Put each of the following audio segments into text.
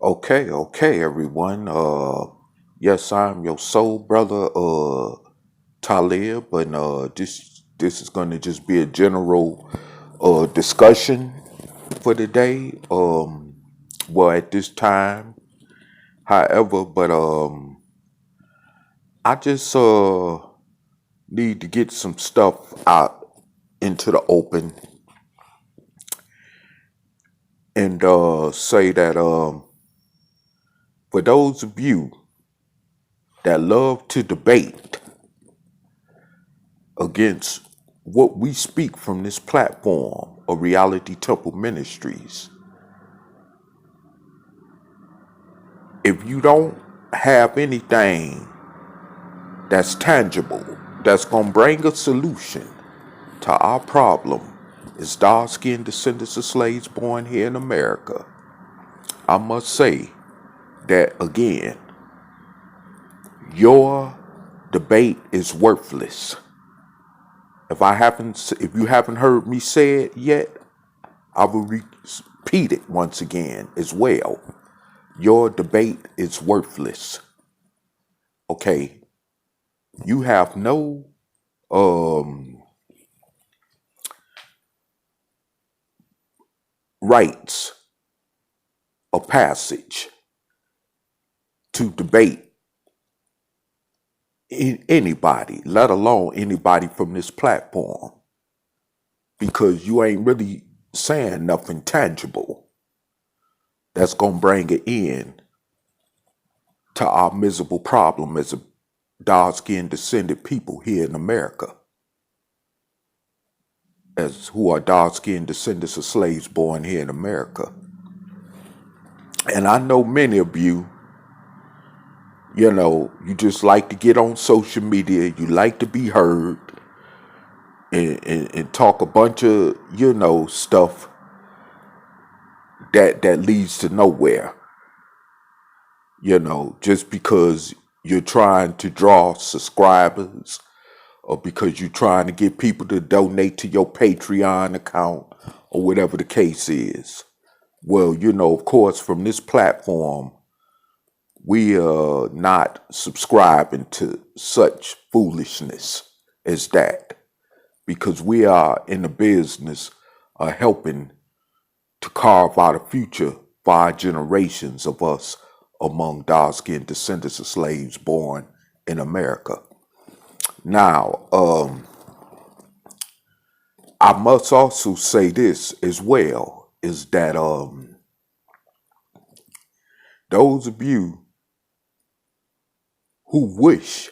Okay, everyone. Yes, I'm your soul brother, Talib, and this is gonna just be a general discussion for today. Well, at this time, however, but I just need to get some stuff out into the open and say that for those of you that love to debate against what we speak from this platform of Reality Temple Ministries. If you don't have anything that's tangible, that's going to bring a solution to our problem, as dark-skinned descendants of slaves born here in America, I must say that again, your debate is worthless. If you haven't heard me say it yet, I will repeat it once again as well. Your debate is worthless. Okay, you have no rights of passage to debate anybody, let alone anybody from this platform, because you ain't really saying nothing tangible that's gonna bring an end to our miserable problem as a dark-skinned descended people here in America, as who are dark-skinned descendants of slaves born here in America. And I know many of you, you just like to get on social media, you like to be heard and talk a bunch of, stuff that leads to nowhere, just because you're trying to draw subscribers or because you're trying to get people to donate to your Patreon account or whatever the case is. Well, of course, from this platform, we are not subscribing to such foolishness as that, because we are in the business of helping to carve out a future for our generations of us among dark-skinned descendants of slaves born in America. Now, I must also say this as well, is that those of you who wish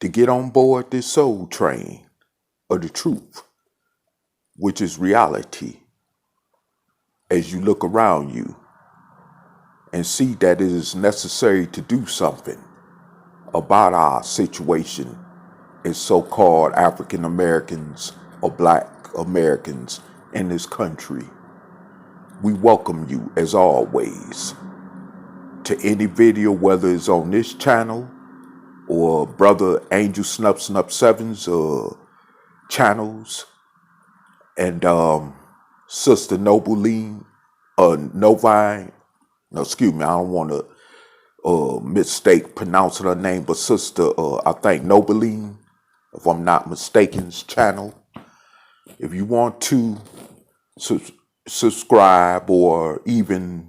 to get on board this soul train of the truth, which is reality, as you look around you and see that it is necessary to do something about our situation as so-called African Americans or Black Americans in this country, we welcome you as always to any video, whether it's on this channel or Brother Angel Snup 7's channels, and Sister Nobeline, Novine. No, excuse me, I don't want to mistake pronouncing her name, but Sister, I think Nobeline, if I'm not mistaken's channel. If you want to subscribe or even,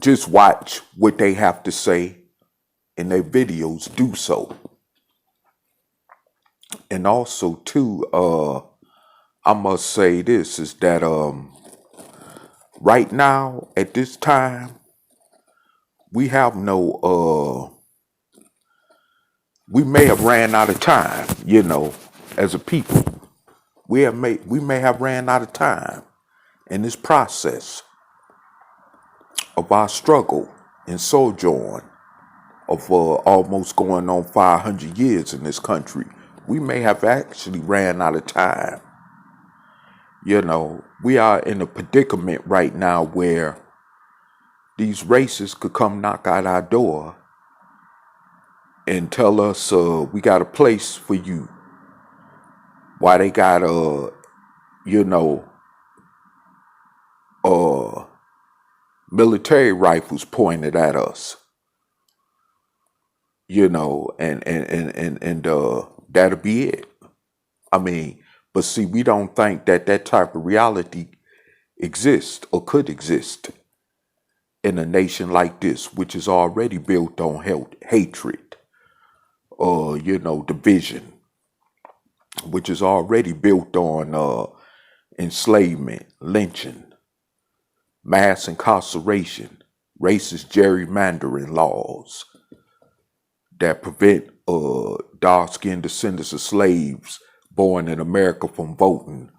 just watch what they have to say in their videos, do so. And also, too, I must say this, is that right now, at this time, we have we may have ran out of time, as a people. We may have ran out of time in this process of our struggle and sojourn of almost going on 500 years in this country. We may have actually ran out of time. We are in a predicament right now where these racists could come knock at our door and tell us we got a place for you. Why they got military rifles pointed at us, and that'll be it. I mean, but see, we don't think that that type of reality exists or could exist in a nation like this, which is already built on hatred or, division, which is already built on enslavement, lynching, mass incarceration, racist gerrymandering laws that prevent dark-skinned descendants of slaves born in America from voting.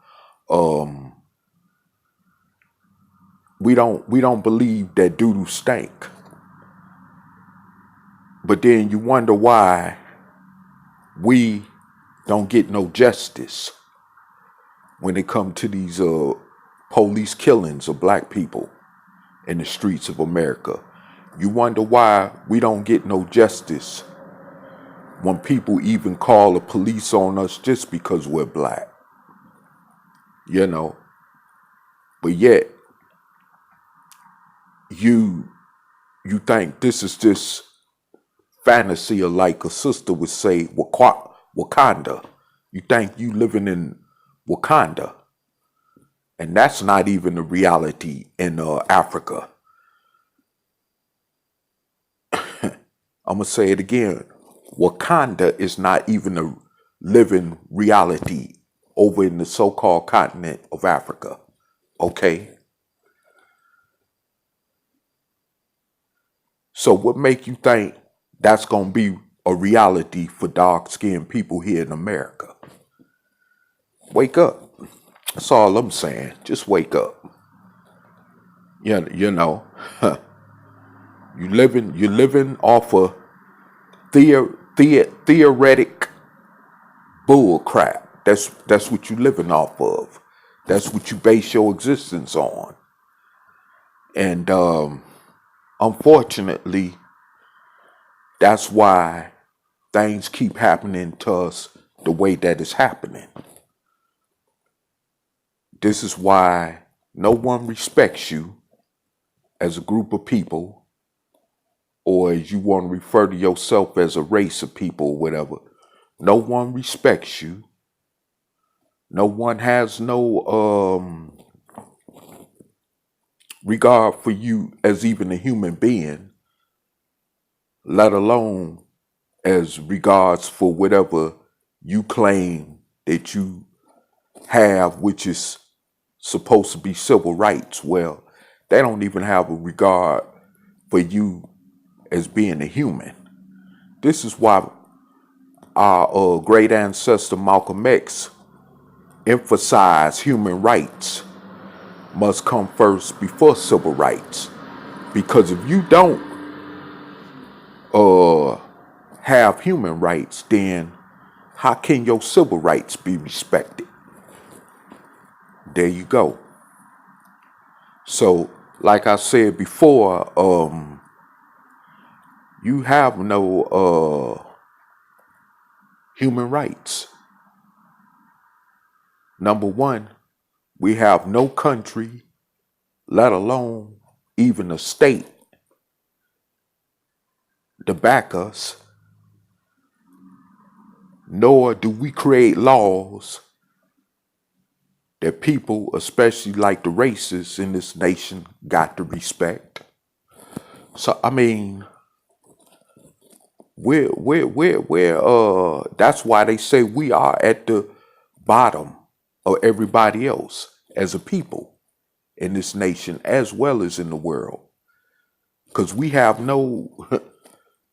We don't believe that doo-doo stank. But then you wonder why we don't get no justice when it comes to these police killings of black people in the streets of America. You wonder why we don't get no justice when people even call the police on us just because we're black. But yet you think this is just fantasy, or like a sister would say, Wakanda. You think you living in Wakanda, and that's not even a reality in Africa. I'm gonna say it again. Wakanda is not even a living reality over in the so-called continent of Africa. Okay? So what make you think that's going to be a reality for dark-skinned people here in America? Wake up. That's all I'm saying. Just wake up. You know, you're living off of theoretic bull crap. That's what you're living off of. That's what you base your existence on. And unfortunately, that's why things keep happening to us the way that it's happening. This is why no one respects you as a group of people, or as you want to refer to yourself as a race of people or whatever. No one respects you. No one has no regard for you as even a human being, let alone as regards for whatever you claim that you have, which is supposed to be civil rights. Well, they don't even have a regard for you as being a human. This is why our great ancestor Malcolm X emphasized human rights must come first before civil rights. Because if you don't have human rights, then how can your civil rights be respected? There you go. So, like I said before, you have no human rights. Number one, we have no country, let alone even a state, to back us. Nor do we create laws that people, especially like the races in this nation, got to respect. So I mean, we're that's why they say we are at the bottom of everybody else as a people in this nation as well as in the world. Because we have no,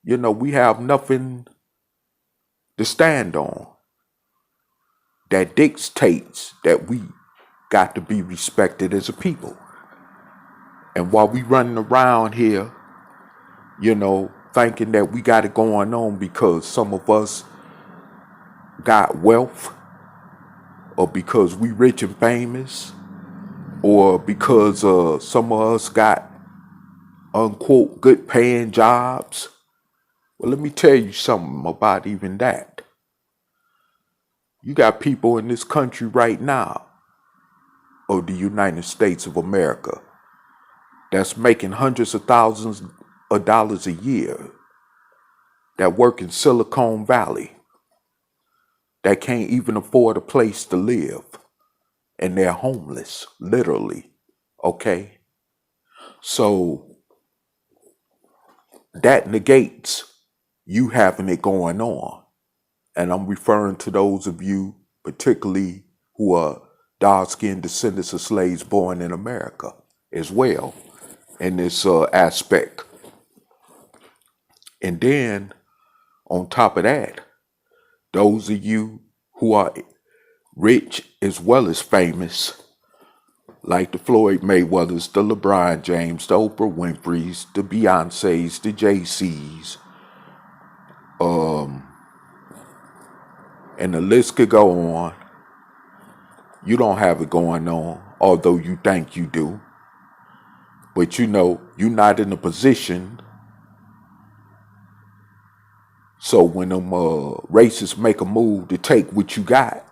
we have nothing to stand on that dictates that we got to be respected as a people. And while we running around here, thinking that we got it going on because some of us got wealth, or because we rich and famous, or because some of us got unquote good paying jobs. Well, let me tell you something about even that. You got people in this country right now, of the United States of America, that's making hundreds of thousands of dollars a year, that work in Silicon Valley, that can't even afford a place to live, and they're homeless, literally. Okay? So that negates you having it going on. And I'm referring to those of you, particularly who are dark-skinned descendants of slaves born in America as well, in this aspect. And then, on top of that, those of you who are rich as well as famous, like the Floyd Mayweathers, the LeBron James, the Oprah Winfreys, the Beyoncés, the JCs, and the list could go on. You don't have it going on, although you think you do. But you know, you're not in a position. So when them racists make a move to take what you got,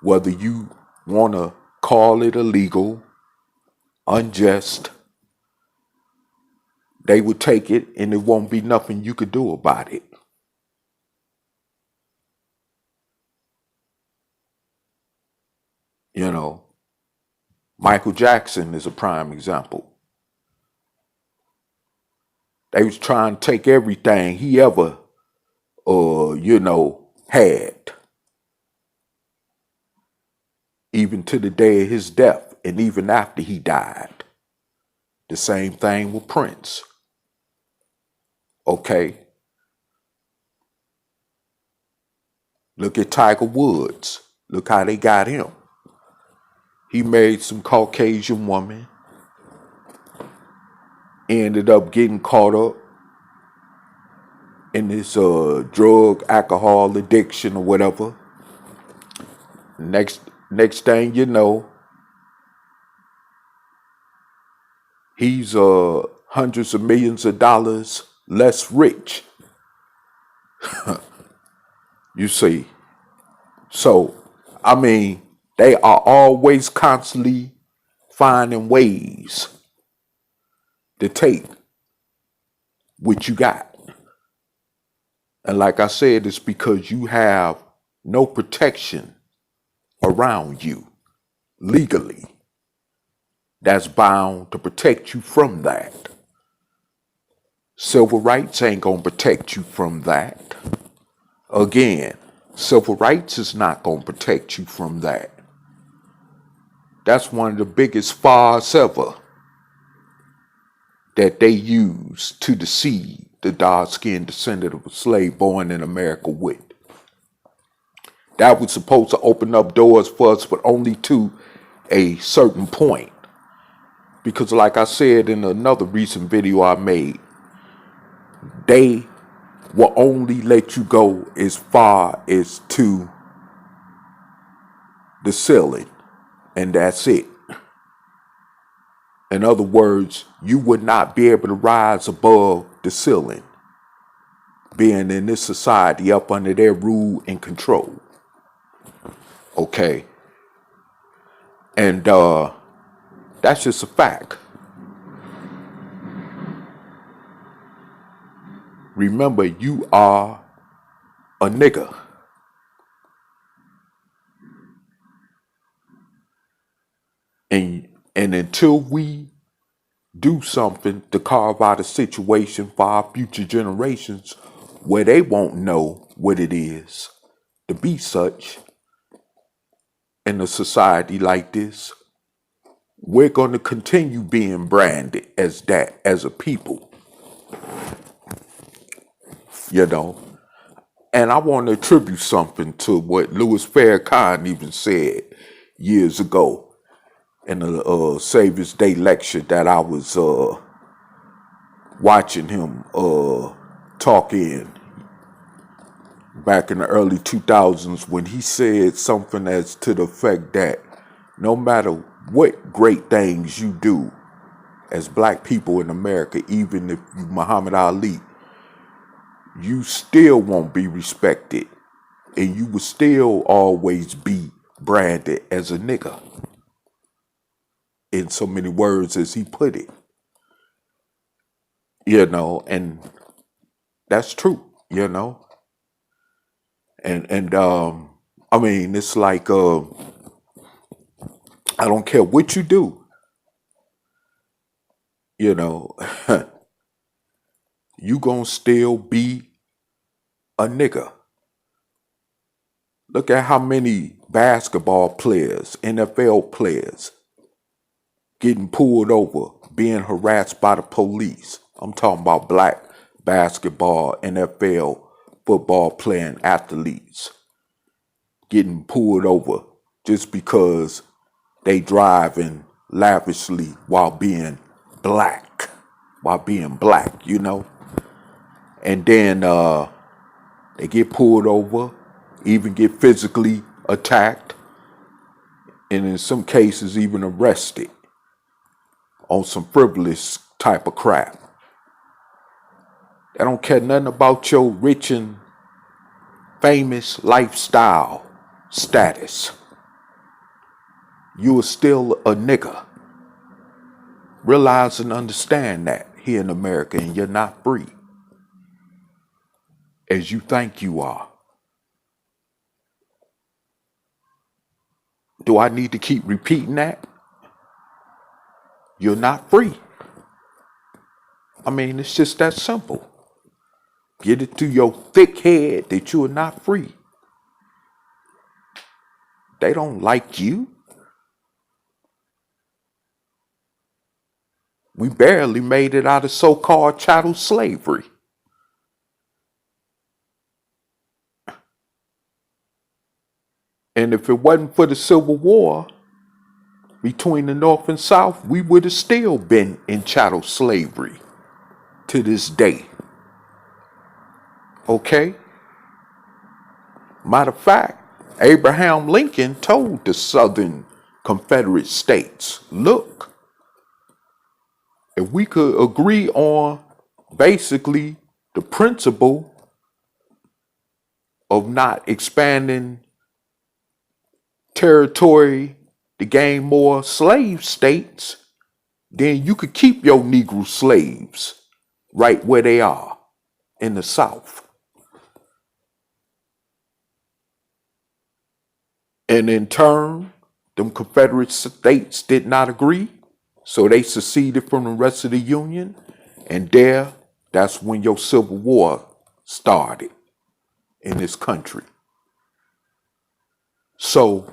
whether you want to call it illegal, unjust, they would take it and it won't be nothing you could do about it. You know, Michael Jackson is a prime example. They was trying to take everything he ever, had, even to the day of his death and even after he died. The same thing with Prince. Okay. Look at Tiger Woods. Look how they got him. He married some Caucasian woman, ended up getting caught up in this drug, alcohol addiction or whatever. Next thing you know, he's hundreds of millions of dollars less rich. You see. So, I mean, they are always constantly finding ways to take what you got. And like I said, it's because you have no protection around you legally that's bound to protect you from that. Civil rights ain't gonna protect you from that. Again, civil rights is not gonna protect you from that. That's one of the biggest farce ever that they use to deceive the dark-skinned descendant of a slave born in America with. That was supposed to open up doors for us, but only to a certain point. Because like I said in another recent video I made, they will only let you go as far as to the ceiling, and that's it. In other words, you would not be able to rise above the ceiling, being in this society up under their rule and control. Okay. And that's just a fact. Remember, you are a nigger. And until we do something to carve out a situation for our future generations where they won't know what it is to be such in a society like this, we're going to continue being branded as that, as a people. You know? And I want to attribute something to what Louis Farrakhan even said years ago in a Savior's Day lecture that I was watching him talk in back in the early 2000s, when he said something as to the effect that no matter what great things you do as black people in America, even if you Muhammad Ali, you still won't be respected, and you will still always be branded as a nigger in so many words as he put it, and that's true, and I mean, it's like I don't care what you do, you know, you gonna still be a nigga. Look at how many basketball players, NFL players, getting pulled over, being harassed by the police. I'm talking about black basketball, NFL, football playing athletes getting pulled over just because they driving lavishly while being black, and then they get pulled over, even get physically attacked, and in some cases even arrested on some frivolous type of crap. They don't care nothing about your rich and famous lifestyle status. You are still a nigga. Realize and understand that here in America, and you're not free as you think you are. Do I need to keep repeating that? You're not free. I mean, it's just that simple. Get it through your thick head that you are not free. They don't like you. We barely made it out of so-called chattel slavery. And if it wasn't for the Civil War between the North and South, we would have still been in chattel slavery to this day. Okay? Matter of fact, Abraham Lincoln told the Southern Confederate States, look, if we could agree on basically the principle of not expanding territory to gain more slave states, then you could keep your Negro slaves right where they are in the South. And in turn, them Confederate states did not agree, so they seceded from the rest of the Union, and that's when your Civil War started in this country. So,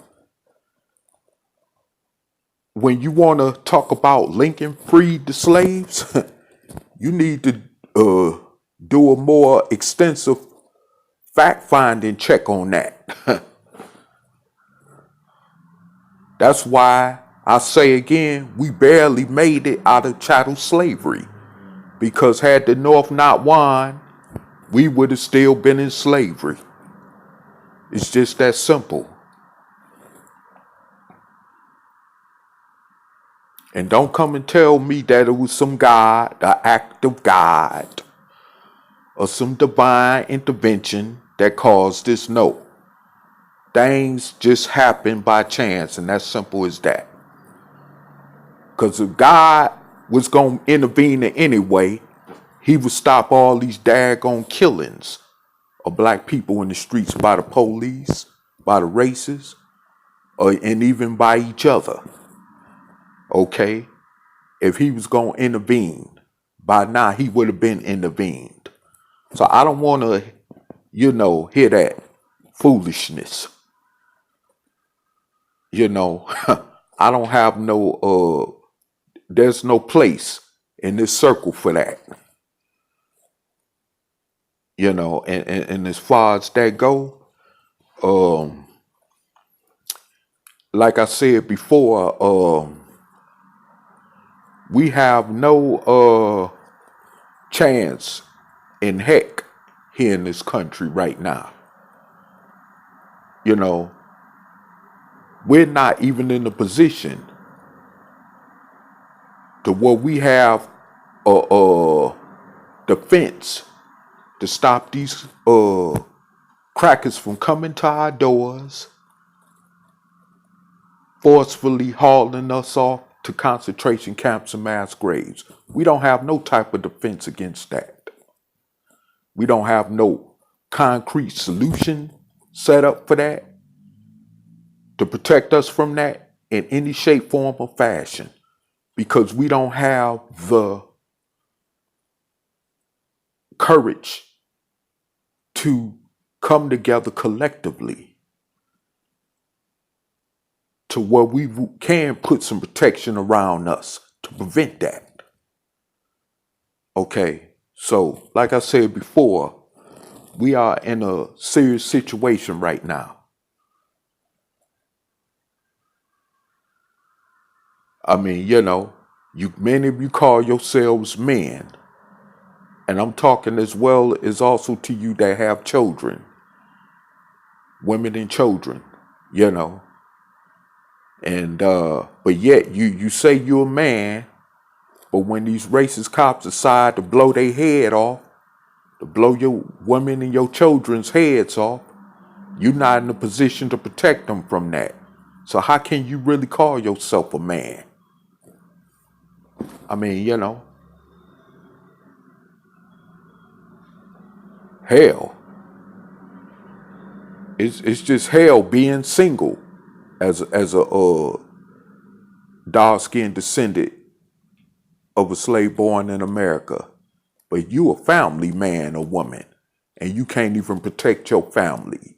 when you want to talk about Lincoln freed the slaves, you need to do a more extensive fact-finding check on that. That's why I say again, we barely made it out of chattel slavery. Because had the North not won, we would have still been in slavery. It's just that simple. And don't come and tell me that it was some God, the act of God, or some divine intervention that caused this. No. Things just happen by chance, and that's simple as that. Because if God was going to intervene in any way, he would stop all these daggone killings of black people in the streets by the police, by the races, and even by each other. Okay? If he was going to intervene, by now he would have been intervened. So I don't want to, hear that foolishness. I don't have there's no place in this circle for that. And as far as that go, like I said before, we have no chance in heck here in this country right now. We're not even in a position to where we have a defense to stop these crackers from coming to our doors, forcefully hauling us off to concentration camps and mass graves. We don't have no type of defense against that. We don't have no concrete solution set up for that to protect us from that in any shape, form, or fashion, because we don't have the courage to come together collectively to where we can put some protection around us to prevent that. Okay, so like I said before, we are in a serious situation right now. I mean, many of you call yourselves men, and I'm talking as well as also to you that have children, women and children, and but yet you say you're a man, but when these racist cops decide to blow their head off, to blow your women and your children's heads off, you're not in a position to protect them from that. So how can you really call yourself a man? I mean, hell. It's just hell being single as a dark-skinned descendant of a slave born in America. But you a family man or woman, and you can't even protect your family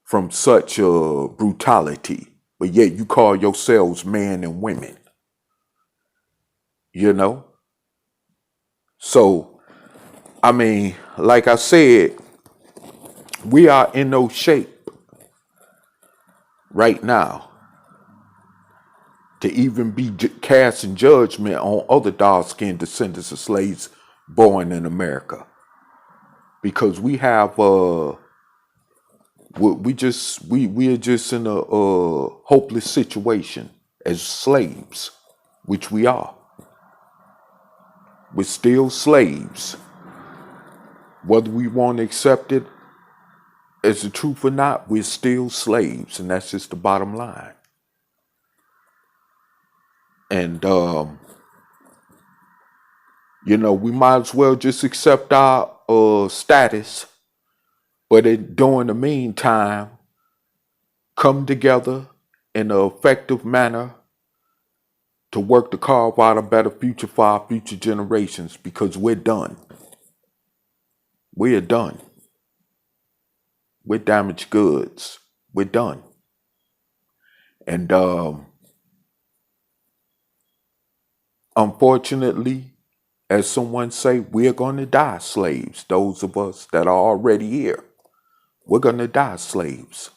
from such brutality. But yet you call yourselves men and women. So, I mean, like I said, we are in no shape right now to even be casting judgment on other dark-skinned descendants of slaves born in America, because we have we are just in a hopeless situation as slaves, which we are. We're still slaves, whether we want to accept it as the truth or not. We're still slaves, and that's just the bottom line. And, we might as well just accept our status, but during the meantime, come together in an effective manner to work to carve out a better future for our future generations, because we're done. We are done. We're damaged goods. We're done. And, unfortunately, as someone say, we're going to die slaves. Those of us that are already here, we're going to die slaves.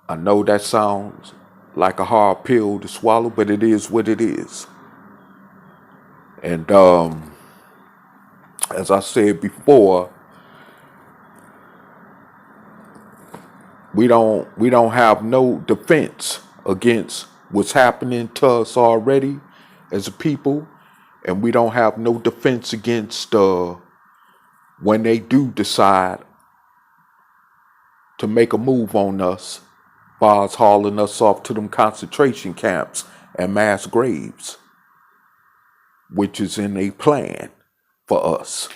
I know that sounds like a hard pill to swallow, but it is what it is. And as I said before, we don't have no defense against what's happening to us already as a people, and we don't have no defense against when they do decide to make a move on us, as far as hauling us off to them concentration camps and mass graves, which is in a plan for us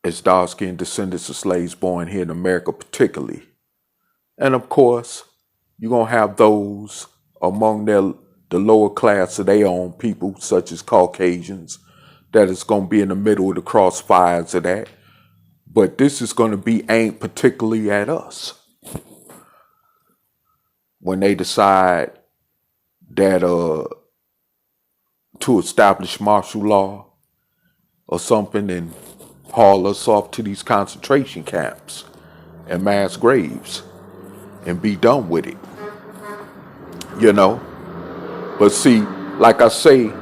as dark-skinned descendants of slaves born here in America particularly. And of course, you're going to have those among the lower class of their own people, such as Caucasians, that is going to be in the middle of the crossfires of that. But this is going to be aimed particularly at us when they decide that to establish martial law or something and haul us off to these concentration camps and mass graves and be done with it. But see, like I say,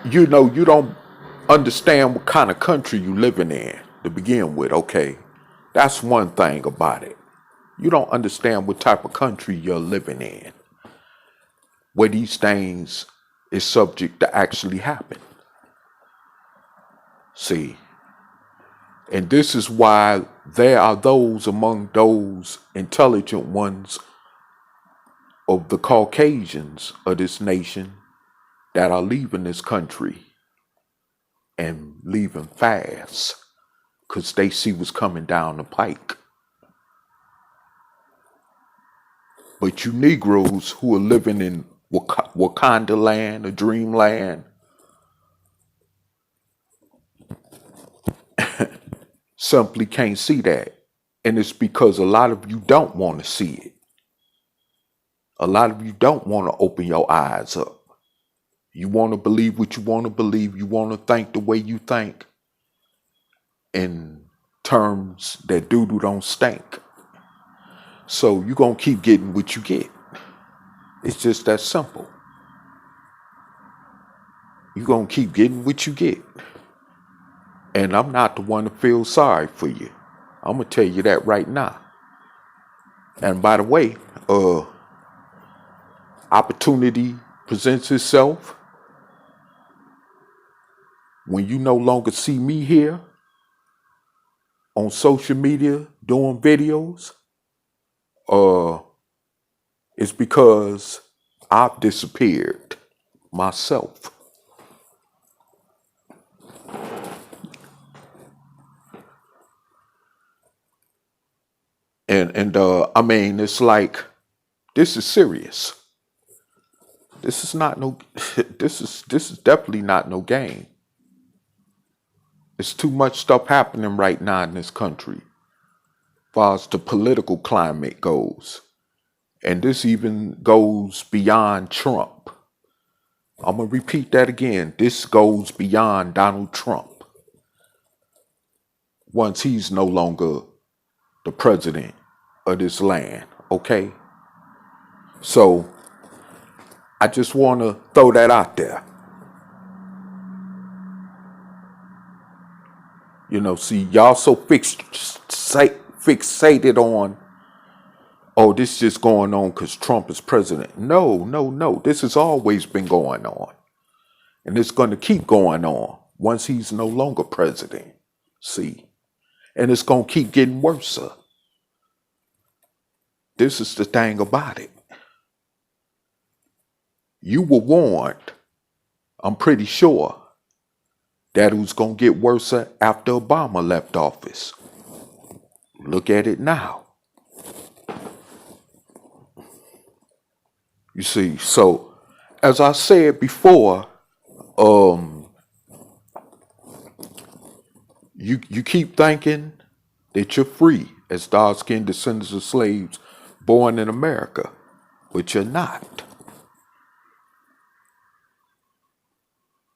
you don't understand what kind of country you living in to begin with, okay? That's one thing about it. You don't understand what type of country you're living in, where these things is subject to actually happen. See, and this is why there are those among those intelligent ones of the Caucasians of this nation that are leaving this country and leaving fast because they see what's coming down the pike. But you Negroes who are living in Wakanda land, or dreamland, simply can't see that. And it's because a lot of you don't want to see it. A lot of you don't want to open your eyes up. You want to believe what you want to believe. You want to think the way you think in terms that doo-doo don't stink. So you're going to keep getting what you get. It's just that simple. You're going to keep getting what you get. And I'm not the one to feel sorry for you. I'm going to tell you that right now. And by the way, opportunity presents itself when you no longer see me here on social media doing videos. It's because I've disappeared myself. And I mean, it's like, this is serious. This is not no, this is definitely not no game. There's too much stuff happening right now in this country, as far as the political climate goes. And this even goes beyond Trump. I'm going to repeat that again. This goes beyond Donald Trump. Once he's no longer the president of this land, okay? So I just want to throw that out there. You know, see, y'all so fixated on, oh, this is just going on because Trump is president. No. This has always been going on. And it's going to keep going on once he's no longer president. See? And it's going to keep getting worse. This is the thing about it. You were warned, I'm pretty sure, that it was going to get worse after Obama left office. Look at it now. You see, so as I said before, you keep thinking that you're free as dark-skinned descendants of slaves born in America, but you're not.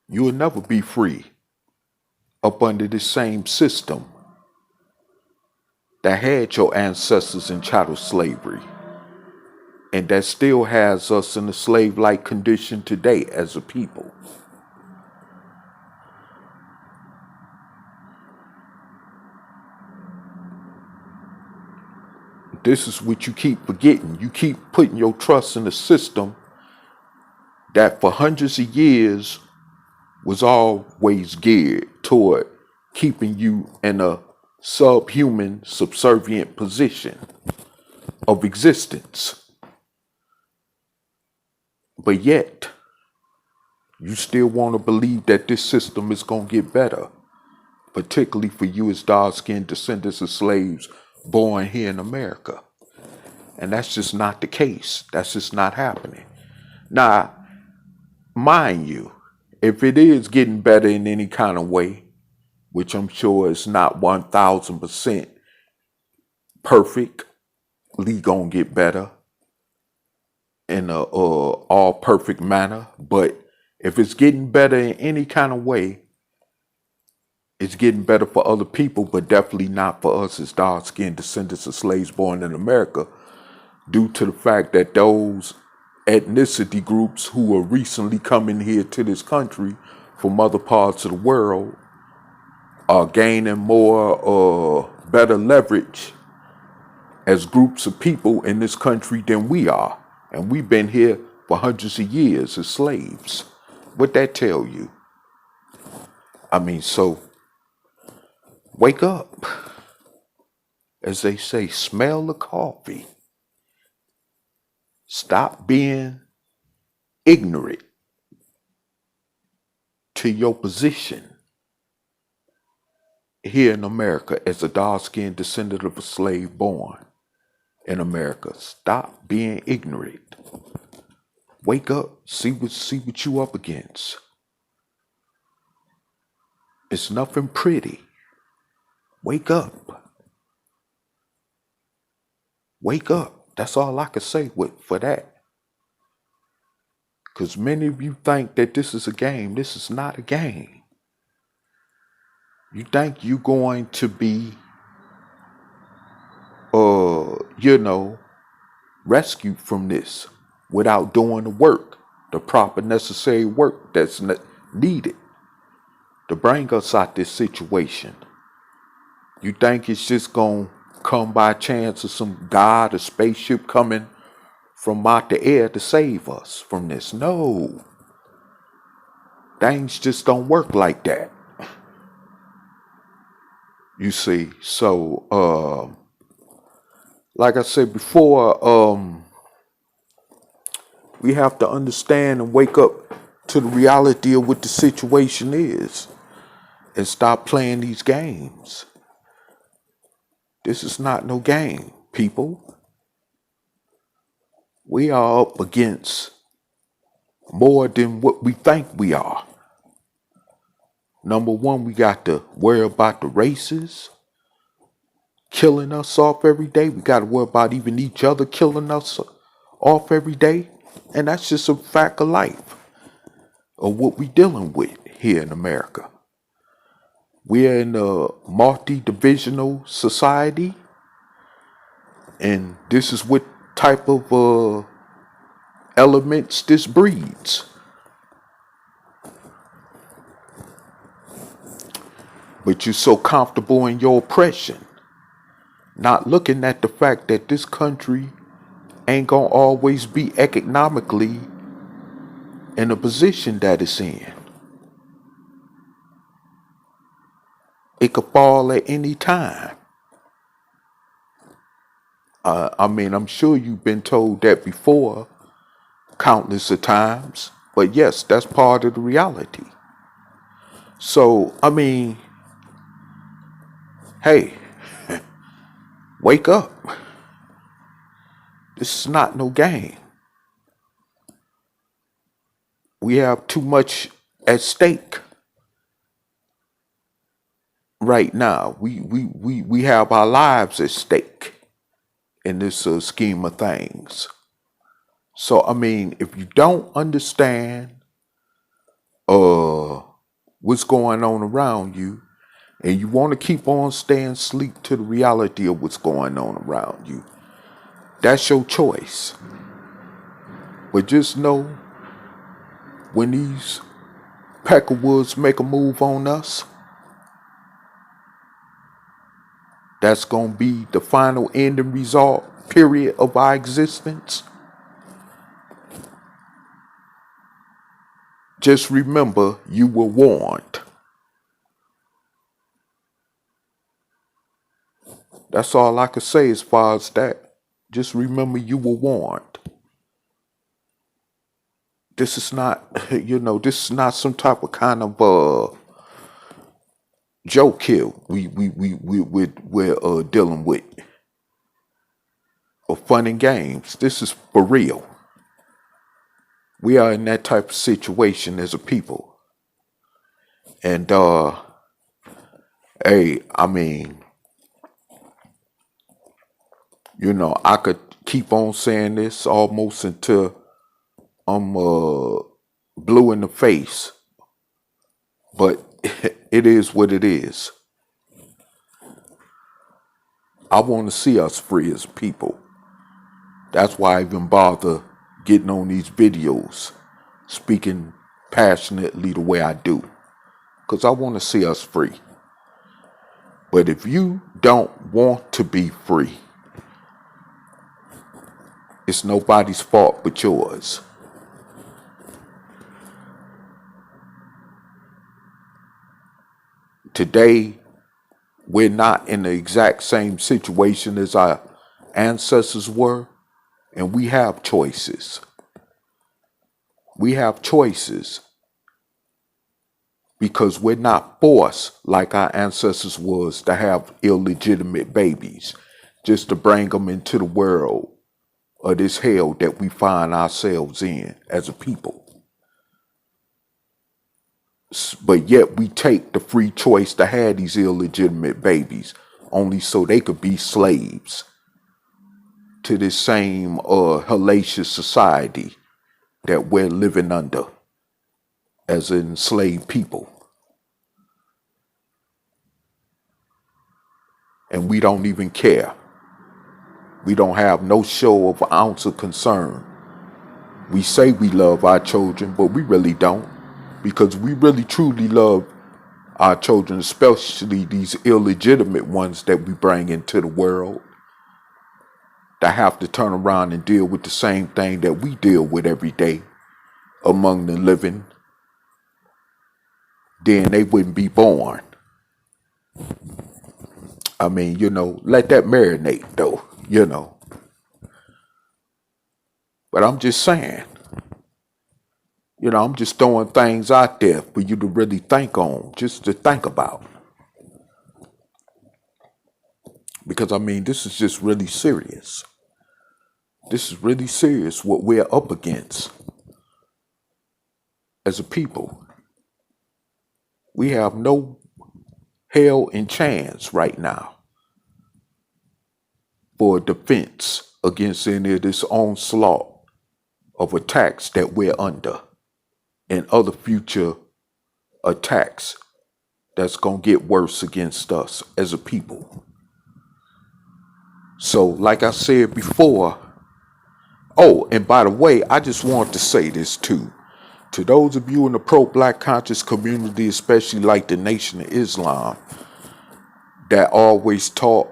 You will never be free up under this same system that had your ancestors in chattel slavery and that still has us in a slave-like condition today as a people. This is what you keep forgetting. You keep putting your trust in a system that for hundreds of years was always geared toward keeping you in a subhuman, subservient position of existence. But yet, you still want to believe that this system is going to get better, particularly for you as dark-skinned descendants of slaves born here in America. And that's just not the case. That's just not happening. Now, mind you, if it is getting better in any kind of way, which I'm sure is not 1,000% perfectly gonna get better in a all perfect manner, but if it's getting better in any kind of way, it's getting better for other people, but definitely not for us as dark-skinned descendants of slaves born in America, due to the fact that those ethnicity groups who are recently coming here to this country from other parts of the world are gaining more better leverage as groups of people in this country than we are. And we've been here for hundreds of years as slaves. What that tell you? I mean, so wake up. as they say, smell the coffee. Stop being ignorant to your position here in America as a dark-skinned descendant of a slave born in America. Stop being ignorant. Wake up. See what you up against. It's nothing pretty. Wake up. Wake up. That's all I can say for that. Because many of you think that this is a game. This is not a game. You think you're going to be, rescued from this without doing the work, the proper necessary work that's needed to bring us out this situation. You think it's just going to come by chance of some god or spaceship coming from out the air to save us from this? No. Things just don't work like that. You see, so like I said before, we have to understand and wake up to the reality of what the situation is and stop playing these games. This is not no game, people. We are up against more than what we think we are. Number one, we got to worry about the races killing us off every day. We got to worry about even each other killing us off every day. And that's just a fact of life of what we're dealing with here in America. We're in a multi-divisional society. And this is what type of elements this breeds. But you're so comfortable in your oppression, not looking at the fact that this country ain't gonna always be economically in a position that it's in. It could fall at any time. I'm sure you've been told that before, countless of times. But yes, that's part of the reality. So, hey, wake up. This is not no game. We have too much at stake right now. We have our lives at stake in this scheme of things. So, if you don't understand what's going on around you, and you want to keep on staying asleep to the reality of what's going on around you, that's your choice. But just know, when these peckerwoods make a move on us, that's going to be the final ending result, period, of our existence. Just remember, you were warned. That's all I can say as far as that. Just remember, you were warned. This is not, this is not some type of kind of joke here we're dealing with. Or fun and games. This is for real. We are in that type of situation as a people. And, hey, I could keep on saying this almost until I'm blue in the face. But it is what it is. I want to see us free as people. That's why I even bother getting on these videos, speaking passionately the way I do. Because I want to see us free. But if you don't want to be free, it's nobody's fault but yours. Today, we're not in the exact same situation as our ancestors were, and we have choices. We have choices because we're not forced like our ancestors was to have illegitimate babies just to bring them into the world of this hell that we find ourselves in as a people. But yet we take the free choice to have these illegitimate babies only so they could be slaves to this same hellacious society that we're living under as enslaved people. And we don't even care. We don't have no show of an ounce of concern. We say we love our children, but we really don't. Because we really truly love our children, especially these illegitimate ones that we bring into the world, that have to turn around and deal with the same thing that we deal with every day among the living. Then they wouldn't be born. I mean, let that marinate though. But I'm just saying, I'm just throwing things out there for you to really think on, just to think about. Because, I mean, this is just really serious. This is really serious what we're up against as a people. We have no hell in chance right now for defense against any of this onslaught of attacks that we're under and other future attacks that's going to get worse against us as a people. So, like I said before, oh, and by the way, I just want to say this too. To those of you in the pro-black conscious community, especially like the Nation of Islam, that always taught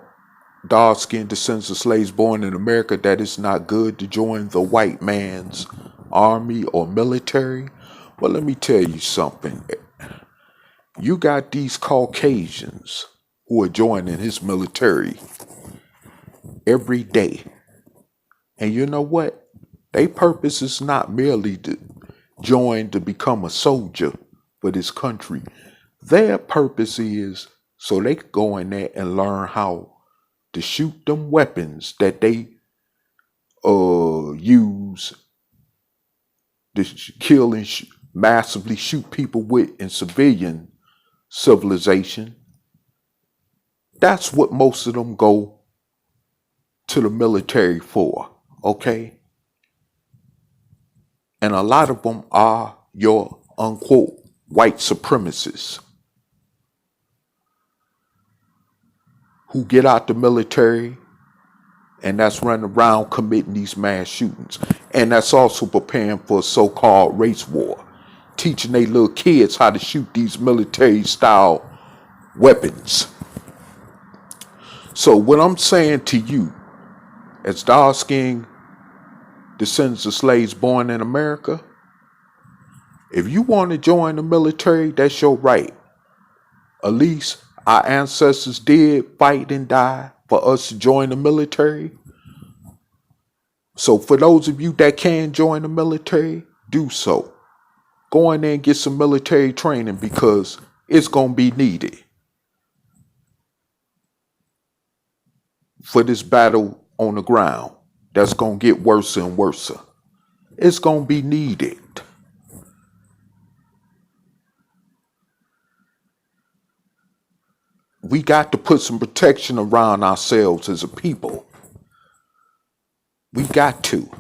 dark-skinned descendants of slaves born in America that it's not good to join the white man's army or military. Well, let me tell you something. You got these Caucasians who are joining his military every day. And you know what? Their purpose is not merely to join to become a soldier for this country. Their purpose is so they can go in there and learn how to shoot them weapons that they use to kill and massively shoot people with in civilian civilization. That's what most of them go to the military for, okay? And a lot of them are your unquote white supremacists who get out the military and that's running around committing these mass shootings. And that's also preparing for a so-called race war, teaching their little kids how to shoot these military-style weapons. So what I'm saying to you, as dark-skinned descendants of slaves born in America, if you want to join the military, that's your right. At least our ancestors did fight and die for us to join the military. So for those of you that can join the military, do so. Go in there and get some military training because it's going to be needed for this battle on the ground that's going to get worse and worse. It's going to be needed. We got to put some protection around ourselves as a people. We got to.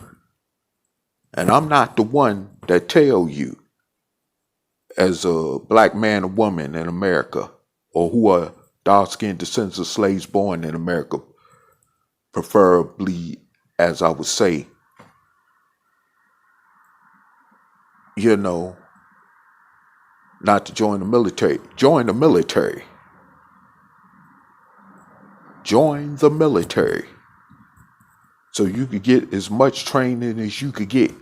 And I'm not the one that tell you as a black man or woman in America or who are dark-skinned descendants of slaves born in America, preferably, as I would say, not to join the military. Join the military. Join the military. So you could get as much training as you could get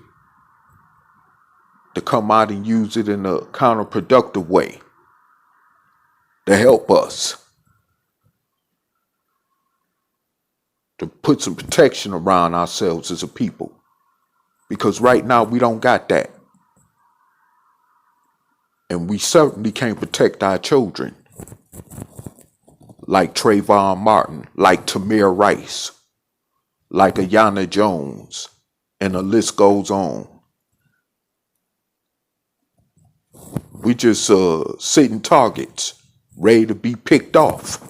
to come out and use it in a counterproductive way to help us. to put some protection around ourselves as a people. Because right now we don't got that. And we certainly can't protect our children. Like Trayvon Martin, like Tamir Rice, like Ayanna Jones, and the list goes on. We just sitting targets, ready to be picked off.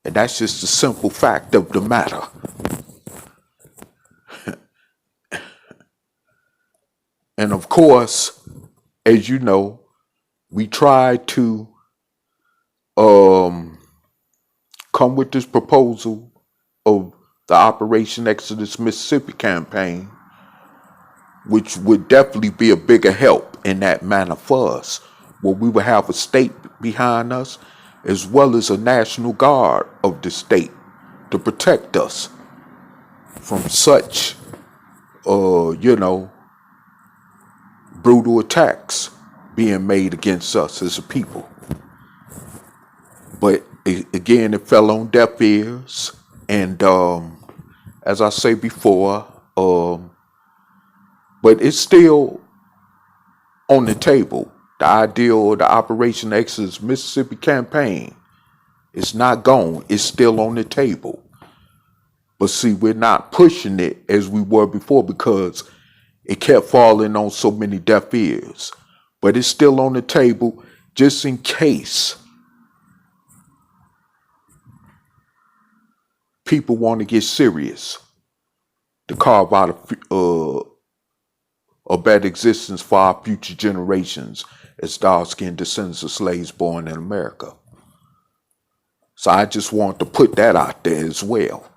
And that's just the simple fact of the matter. And of course, as you know, we tried to come with this proposal of the Operation Exodus Mississippi campaign, which would definitely be a bigger help in that manner for us, where we would have a state behind us as well as a National Guard of the state to protect us from such, brutal attacks being made against us as a people. But again, it fell on deaf ears. And as I say before, but it's still on the table. The idea of the Operation Exodus Mississippi campaign is not gone. It's still on the table. But see, we're not pushing it as we were before because it kept falling on so many deaf ears. But it's still on the table just in case people want to get serious to carve out a better existence for our future generations as dark-skinned descendants of slaves born in America. So I just want to put that out there as well.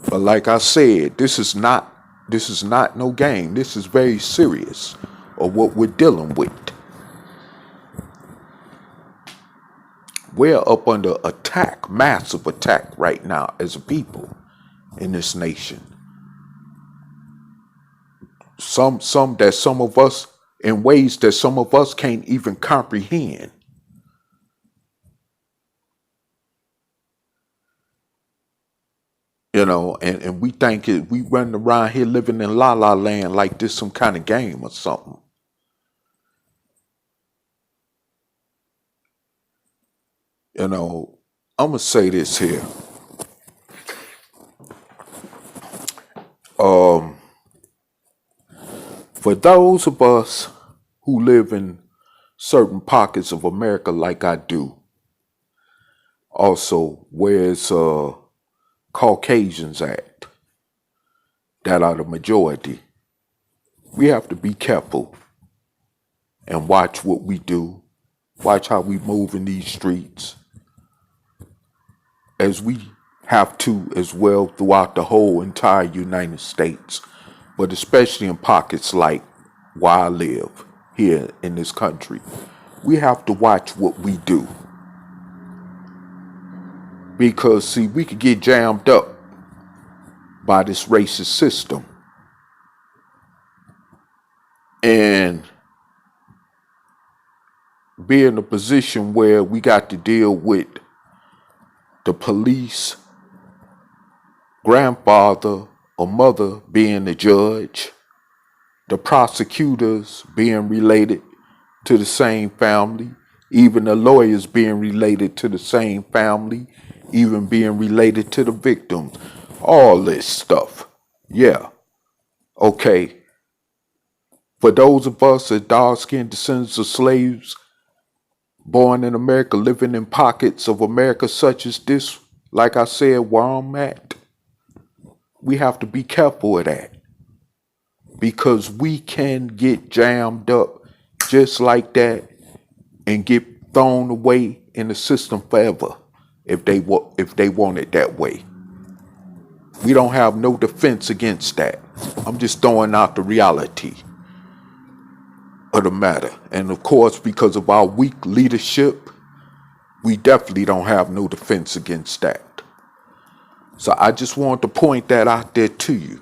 But like I said, this is not no game. This is very serious of what we're dealing with. We're up under attack, massive attack right now as a people in this nation. Some of us in ways that some of us can't even comprehend. And we think we run around here living in la la land like this some kind of game or something. I'm gonna say this here. For those of us who live in certain pockets of America like I do, also where's Caucasians at, that are the majority, we have to be careful and watch what we do, watch how we move in these streets, as we have to as well throughout the whole entire United States, but especially in pockets like where I live here in this country. We have to watch what we do. Because, see, we could get jammed up by this racist system and be in a position where we got to deal with the police, grandfather or mother being the judge, the prosecutors being related to the same family, even the lawyers being related to the same family, even being related to the victims, all this stuff. Yeah. Okay. For those of us that dark-skinned descendants of slaves born in America, living in pockets of America such as this, like I said, where I'm at, we have to be careful of that. Because we can get jammed up just like that and get thrown away in the system forever if they want it that way. We don't have no defense against that. I'm just throwing out the reality of the matter. And of course, because of our weak leadership, we definitely don't have no defense against that. So I just want to point that out there to you.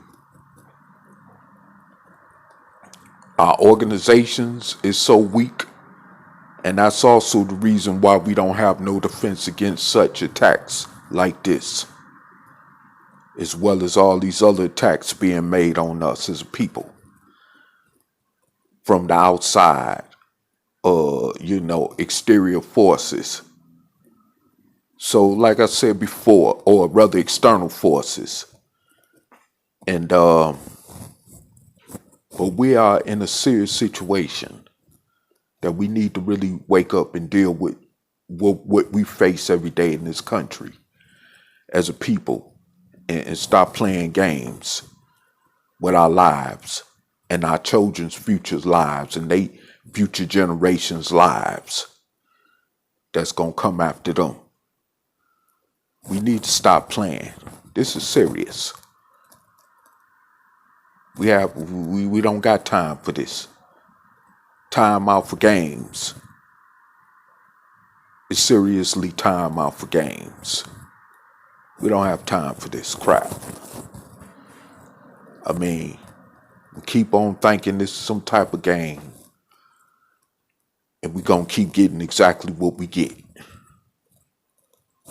Our organizations is so weak, and that's also the reason why we don't have no defense against such attacks like this. as well as all these other attacks being made on us as a people from the outside, exterior forces. So, like I said before, or rather external forces. And, but we are in a serious situation that we need to really wake up and deal with what we face every day in this country as a people, and stop playing games with our lives and our children's future's lives and they future generations' lives that's going to come after them. We need to stop playing. This is serious. We don't got time for this. Time out for games. It's seriously time out for games. We don't have time for this crap. I mean, we keep on thinking this is some type of game, and we're going to keep getting exactly what we get.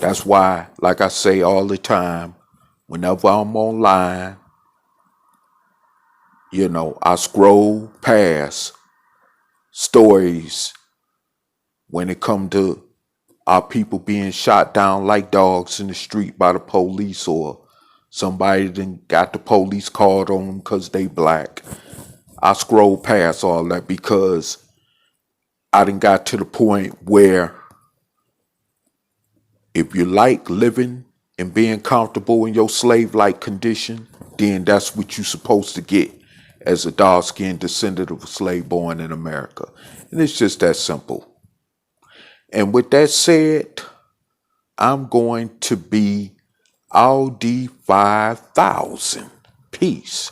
That's why, like I say all the time, whenever I'm online, I scroll past stories when it come to our people being shot down like dogs in the street by the police, or somebody then got the police called on them because they black. I scroll past all that because I done got to the point where if you like living and being comfortable in your slave-like condition, then that's what you're supposed to get as a dark-skinned descendant of a slave born in America. And it's just that simple. And with that said, I'm going to be Audi 5000. Peace.